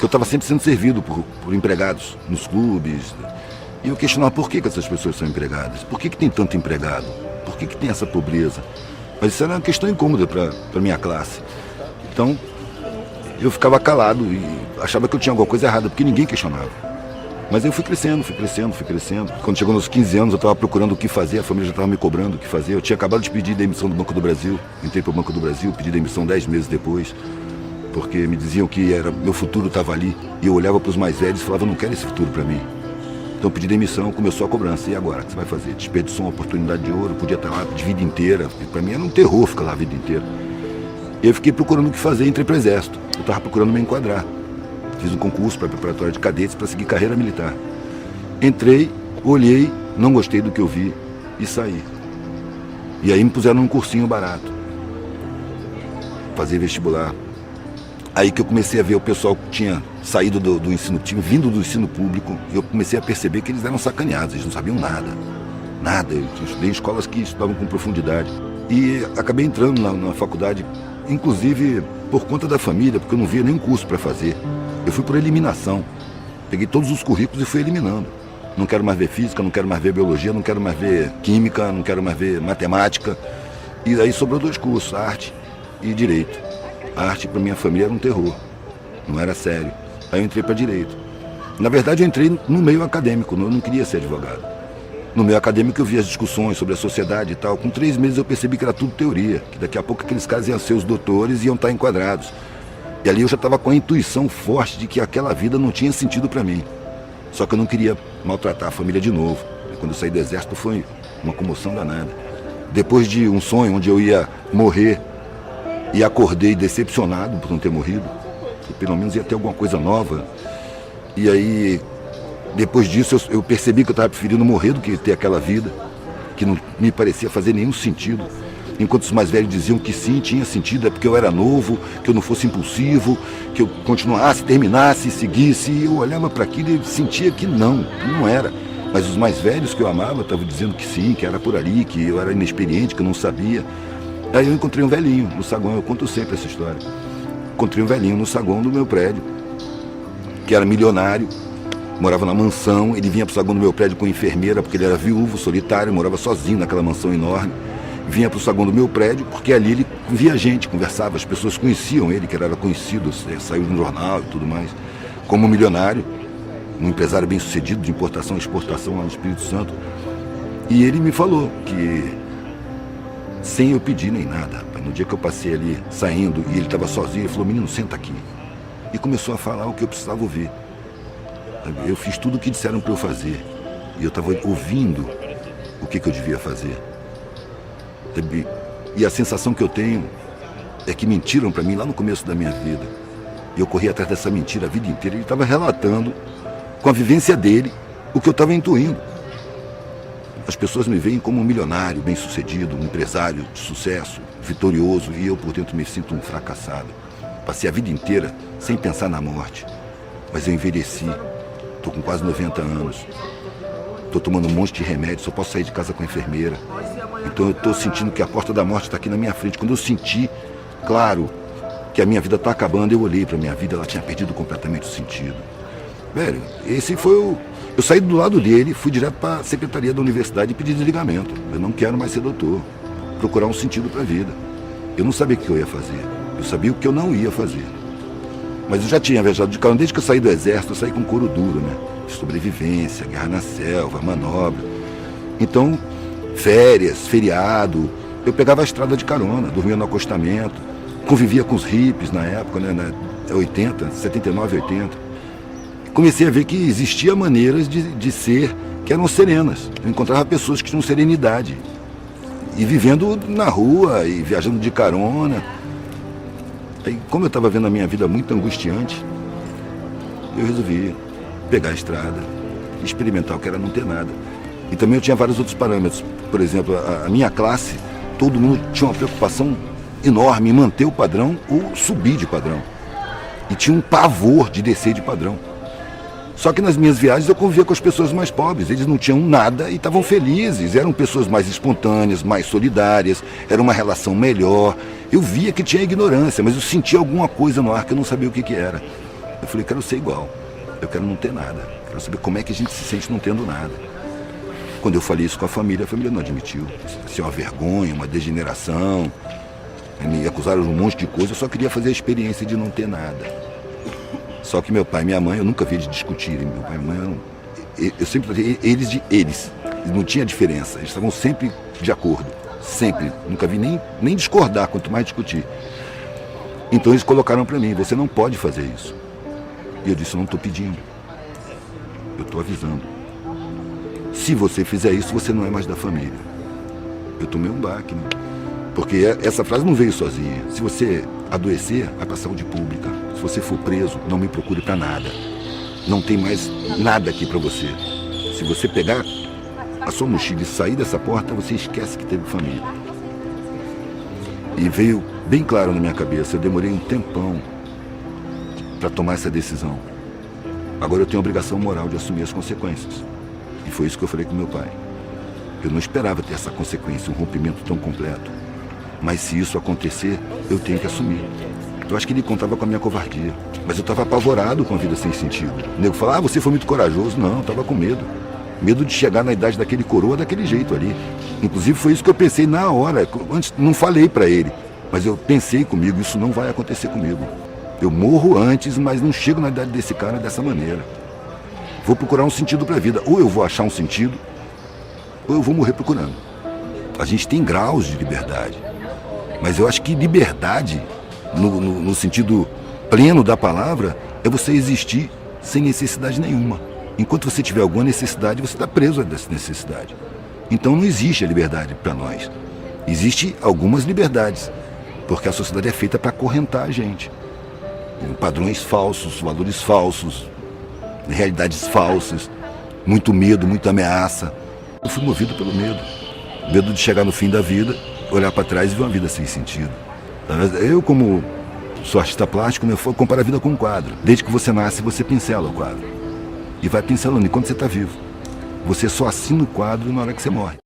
que eu estava sempre sendo servido por empregados nos clubes. E eu questionava por que essas pessoas são empregadas, por que tem tanto empregado, por que tem essa pobreza. Mas isso era uma questão incômoda para a minha classe. Então, eu ficava calado e achava que eu tinha alguma coisa errada, porque ninguém questionava. Mas eu fui crescendo. Quando chegou nos 15 anos, eu estava procurando o que fazer, a família já estava me cobrando o que fazer. Eu tinha acabado de pedir demissão do Banco do Brasil, entrei para o Banco do Brasil, pedi demissão 10 meses depois, porque me diziam que meu futuro estava ali. E eu olhava para os mais velhos e falava, eu não quero esse futuro para mim. Então eu pedi demissão, começou a cobrança. E agora, o que você vai fazer? Desperdiçou uma oportunidade de ouro, podia estar lá de vida inteira. Para mim era um terror ficar lá a vida inteira. E eu fiquei procurando o que fazer, entrei para o Exército. Eu estava procurando me enquadrar. Fiz um concurso para preparatória de cadetes para seguir carreira militar. Entrei, olhei, não gostei do que eu vi e saí. E aí me puseram num cursinho barato. Fazer vestibular. Aí que eu comecei a ver o pessoal que tinha saído do ensino, tinha vindo do ensino público, e eu comecei a perceber que eles eram sacaneados, eles não sabiam nada. Nada. Eu estudei em escolas que estudavam com profundidade. E acabei entrando na faculdade, inclusive por conta da família, porque eu não via nenhum curso para fazer. Eu fui por eliminação. Peguei todos os currículos e fui eliminando. Não quero mais ver física, não quero mais ver biologia, não quero mais ver química, não quero mais ver matemática. E aí sobrou 2 cursos, arte e direito. A arte para minha família era um terror, não era sério. Aí eu entrei para direito. Na verdade eu entrei no meio acadêmico, eu não queria ser advogado. No meio acadêmico eu via as discussões sobre a sociedade e tal. Com 3 meses eu percebi que era tudo teoria, que daqui a pouco aqueles caras iam ser os doutores e iam estar enquadrados. E ali eu já estava com a intuição forte de que aquela vida não tinha sentido para mim. Só que eu não queria maltratar a família de novo. E quando eu saí do Exército foi uma comoção danada. Depois de um sonho onde eu ia morrer, e acordei decepcionado por não ter morrido, que pelo menos ia ter alguma coisa nova. E aí, depois disso, eu percebi que eu estava preferindo morrer do que ter aquela vida, que não me parecia fazer nenhum sentido. Enquanto os mais velhos diziam que sim, tinha sentido, é porque eu era novo, que eu não fosse impulsivo, que eu continuasse, terminasse, seguisse. E eu olhava para aquilo e sentia que não era. Mas os mais velhos que eu amava estavam dizendo que sim, que era por ali, que eu era inexperiente, que eu não sabia. Aí eu encontrei um velhinho no saguão, eu conto sempre essa história. Encontrei um velhinho no saguão do meu prédio, que era milionário, morava na mansão, ele vinha para o saguão do meu prédio com enfermeira, porque ele era viúvo, solitário, morava sozinho naquela mansão enorme. Vinha para o saguão do meu prédio, porque ali ele via gente, conversava, as pessoas conheciam ele, que ele era conhecido, saiu no jornal e tudo mais. Como milionário, um empresário bem sucedido de importação e exportação lá no Espírito Santo. E ele me falou que, sem eu pedir nem nada, rapaz, no dia que eu passei ali saindo e ele estava sozinho, ele falou, menino, senta aqui. E começou a falar o que eu precisava ouvir. Eu fiz tudo o que disseram para eu fazer. E eu estava ouvindo o que eu devia fazer. E a sensação que eu tenho é que mentiram para mim lá no começo da minha vida. E eu corri atrás dessa mentira a vida inteira. Ele estava relatando, com a vivência dele, o que eu estava intuindo. As pessoas me veem como um milionário, bem-sucedido, um empresário de sucesso, vitorioso, e eu por dentro me sinto um fracassado. Passei a vida inteira sem pensar na morte. Mas eu envelheci, estou com quase 90 anos. Estou tomando um monte de remédio, só posso sair de casa com a enfermeira. Então eu estou sentindo que a porta da morte está aqui na minha frente. Quando eu senti, claro, que a minha vida está acabando, eu olhei para a minha vida, ela tinha perdido completamente o sentido. Velho, esse foi o... Eu saí do lado dele, fui direto para a secretaria da universidade e pedi desligamento. Eu não quero mais ser doutor. Procurar um sentido para a vida. Eu não sabia o que eu ia fazer. Eu sabia o que eu não ia fazer. Mas eu já tinha viajado de carro. Desde que eu saí do Exército, eu saí com couro duro, né? Sobrevivência, guerra na selva, manobra. Então, férias, feriado, eu pegava a estrada de carona, dormia no acostamento, convivia com os hippies na época, né? 80, 79, 80. Comecei a ver que existia maneiras de ser que eram serenas. Eu encontrava pessoas que tinham serenidade. E vivendo na rua e viajando de carona. Aí, como eu estava vendo a minha vida muito angustiante, eu resolvi pegar a estrada e experimentar o que era não ter nada. E também eu tinha vários outros parâmetros. Por exemplo, a minha classe, todo mundo tinha uma preocupação enorme em manter o padrão ou subir de padrão. E tinha um pavor de descer de padrão. Só que nas minhas viagens eu convivia com as pessoas mais pobres, eles não tinham nada e estavam felizes, eram pessoas mais espontâneas, mais solidárias, era uma relação melhor. Eu via que tinha ignorância, mas eu sentia alguma coisa no ar que eu não sabia o que era. Eu falei, quero ser igual. Eu quero não ter nada. Quero saber como é que a gente se sente não tendo nada. Quando eu falei isso com a família não admitiu. Isso é uma vergonha, uma degeneração. Me acusaram de um monte de coisa. Eu só queria fazer a experiência de não ter nada. Só que meu pai e minha mãe, eu nunca vi eles discutirem. Meu pai e minha mãe, eu sempre tratei eles de eles. Não tinha diferença. Eles estavam sempre de acordo. Sempre. Nunca vi nem discordar, quanto mais discutir. Então eles colocaram para mim, você não pode fazer isso. E eu disse, eu não estou pedindo. Eu estou avisando. Se você fizer isso, você não é mais da família. Eu tomei um baque, né? Porque essa frase não veio sozinha. Se você adoecer, vai para a saúde pública. Se você for preso, não me procure para nada. Não tem mais nada aqui para você. Se você pegar a sua mochila e sair dessa porta, você esquece que teve família. E veio bem claro na minha cabeça. Eu demorei um tempão para tomar essa decisão. Agora eu tenho a obrigação moral de assumir as consequências. E foi isso que eu falei com meu pai. Eu não esperava ter essa consequência, um rompimento tão completo. Mas se isso acontecer, eu tenho que assumir. Eu acho que ele contava com a minha covardia. Mas eu estava apavorado com a vida sem sentido. O nego falava, você foi muito corajoso. Não, eu estava com medo. Medo de chegar na idade daquele coroa daquele jeito ali. Inclusive foi isso que eu pensei na hora. Antes, não falei para ele, mas eu pensei comigo, isso não vai acontecer comigo. Eu morro antes, mas não chego na idade desse cara dessa maneira. Vou procurar um sentido para a vida. Ou eu vou achar um sentido, ou eu vou morrer procurando. A gente tem graus de liberdade. Mas eu acho que liberdade, no sentido pleno da palavra, é você existir sem necessidade nenhuma. Enquanto você tiver alguma necessidade, você está preso a dessa necessidade. Então não existe a liberdade para nós. Existem algumas liberdades, porque a sociedade é feita para acorrentar a gente. Em padrões falsos, valores falsos, realidades falsas, muito medo, muita ameaça. Eu fui movido pelo medo. Medo de chegar no fim da vida, olhar para trás e ver uma vida sem sentido. Eu, como sou artista plástico, eu comparo a vida com um quadro. Desde que você nasce, você pincela o quadro. E vai pincelando enquanto você está vivo. Você só assina o quadro na hora que você morre.